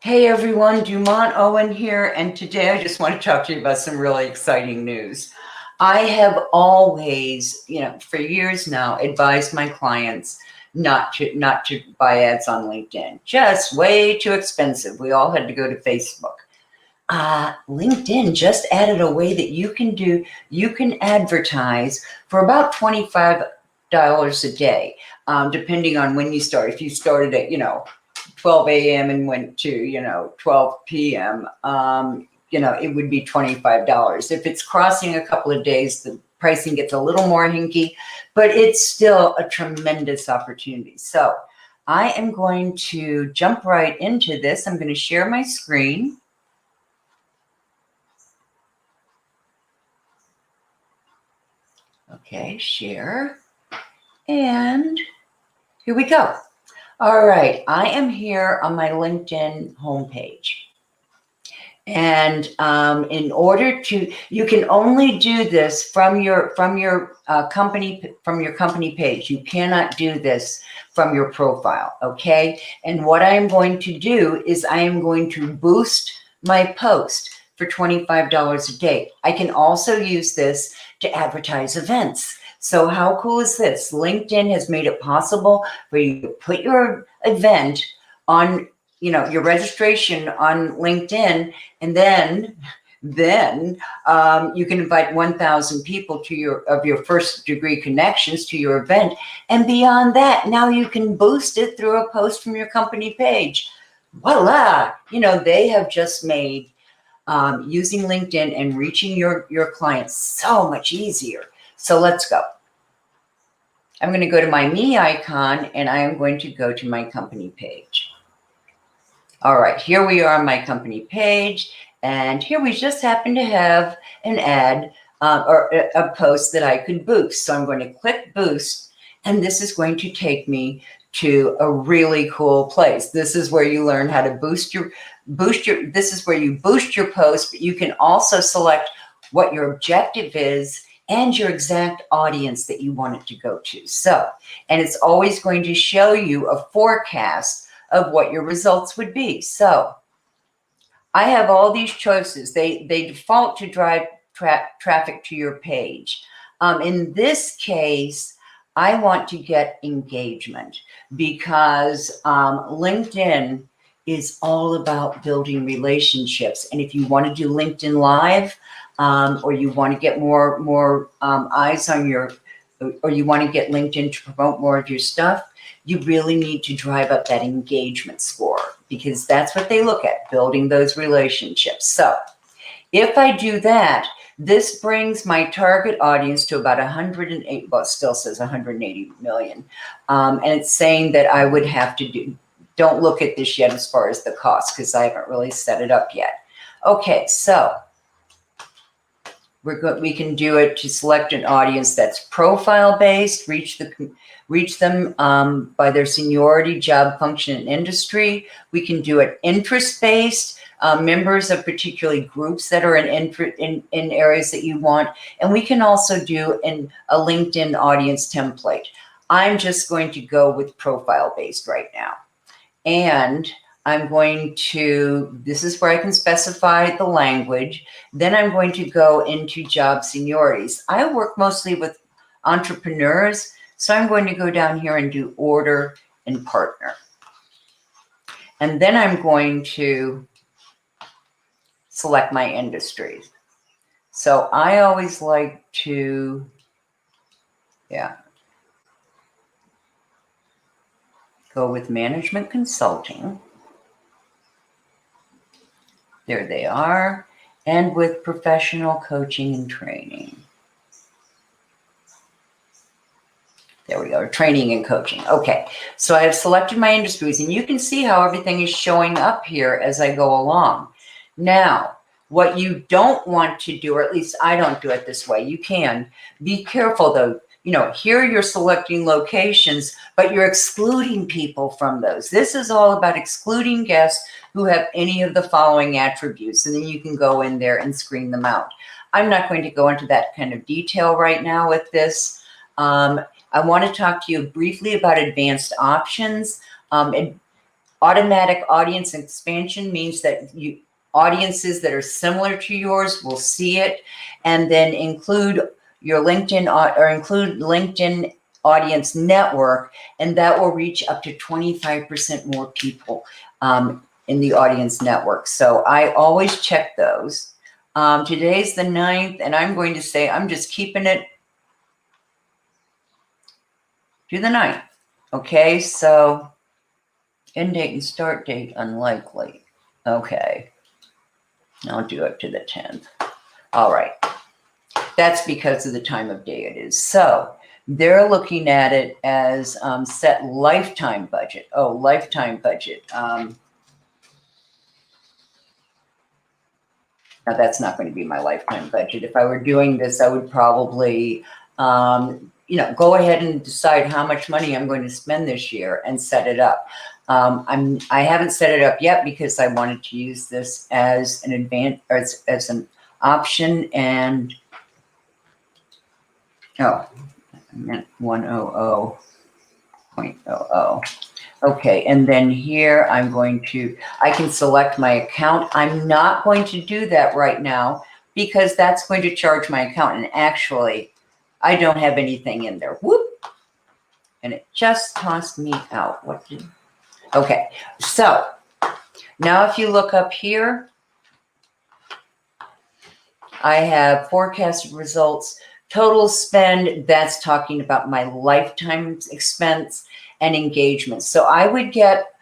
Hey everyone, Dumont Owen here, and today I just want to talk to you about some really exciting news. I have always, for years now, advised my clients not to buy ads on LinkedIn. Just way too expensive. We all had to go to Facebook. LinkedIn just added a way that you can advertise for about $25 a day, depending on when you start. If you started at, 12 a.m. and went to, 12 p.m., it would be $25. If it's crossing a couple of days, the pricing gets a little more hinky, but it's still a tremendous opportunity. So I am going to jump right into this. I'm going to share my screen. Okay, share. And here we go. All right, I am here on my LinkedIn homepage. And in order to, you can only do this from your company page. You cannot do this from your profile, okay? And what I am going to do is I am going to boost my post for $25 a day. I can also use this to advertise events. So how cool is this? LinkedIn has made it possible for you to put your event on, your registration on LinkedIn, and then you can invite 1,000 people to your first degree connections to your event. And beyond that, now you can boost it through a post from your company page. Voila! They have just made using LinkedIn and reaching your clients so much easier. So let's go. I'm going to go to my me icon and I am going to go to my company page. All right, here we are on my company page, and here we just happen to have an ad or a post that I could boost. So I'm going to click boost, and this is going to take me to a really cool place. This is where you learn how to boost your, this is where you boost your post, but you can also select what your objective is and your exact audience that you want it to go to. So, and it's always going to show you a forecast of what your results would be. So I have all these choices. They default to drive traffic to your page. In this case, I want to get engagement because LinkedIn is all about building relationships. And if you want to do LinkedIn Live, or you want to get more eyes on your, or you want to get LinkedIn to promote more of your stuff, you really need to drive up that engagement score, because that's what they look at, building those relationships. So if I do that, this brings my target audience to about 108, well, it still says 180 million. And it's saying that I would have to do, don't look at this yet as far as the cost, because I haven't really set it up yet. Okay, so we can do it to select an audience that's profile based, reach them by their seniority, job function, and industry. We can do it interest based, members of particularly groups that are in areas that you want. And we can also do a LinkedIn audience template. I'm just going to go with profile based right now. And I'm going to, this is where I can specify the language. Then I'm going to go into job seniorities. I work mostly with entrepreneurs, so I'm going to go down here and do order and partner. And then I'm going to select my industries. So I always like to, go with management consulting. There they are. And with professional coaching and training. There we go, training and coaching. Okay, so I have selected my industries, and you can see how everything is showing up here as I go along. Now, what you don't want to do, or at least I don't do it this way, you can be careful though. Here you're selecting locations, but you're excluding people from those. This is all about excluding guests who have any of the following attributes, and then you can go in there and screen them out. I'm not going to go into that kind of detail right now with this. I want to talk to you briefly about advanced options. Automatic audience expansion means that audiences that are similar to yours will see it, and then include your LinkedIn or include LinkedIn audience network, and that will reach up to 25% more people in the audience network. So I always check those. Today's the 9th, and I'm going to say I'm just keeping it to the 9th. Okay, so end date and start date unlikely. Okay, I'll do it to the 10th. All right, that's because of the time of day it is. So they're looking at it as set lifetime budget. Oh, lifetime budget. Now that's not going to be my lifetime budget. If I were doing this, I would probably, go ahead and decide how much money I'm going to spend this year and set it up. I haven't set it up yet because I wanted to use this as an as an option. And I meant 100.00. Okay, and then here I can select my account. I'm not going to do that right now because that's going to charge my account. And actually, I don't have anything in there. Whoop! And it just tossed me out. Okay, so now if you look up here, I have forecasted results. Total spend, that's talking about my lifetime expense and engagement. So I would get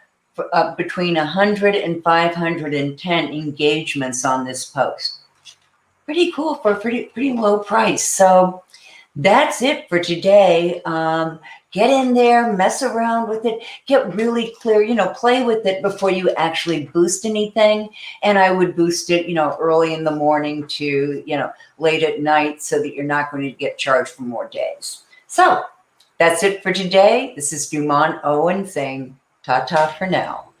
between 100 and 510 engagements on this post. Pretty cool for a pretty low price. So that's it for today. Get in there, mess around with it, get really clear, play with it before you actually boost anything. And I would boost it, early in the morning to, late at night so that you're not going to get charged for more days. So that's it for today. This is Dumont Owen saying ta-ta for now.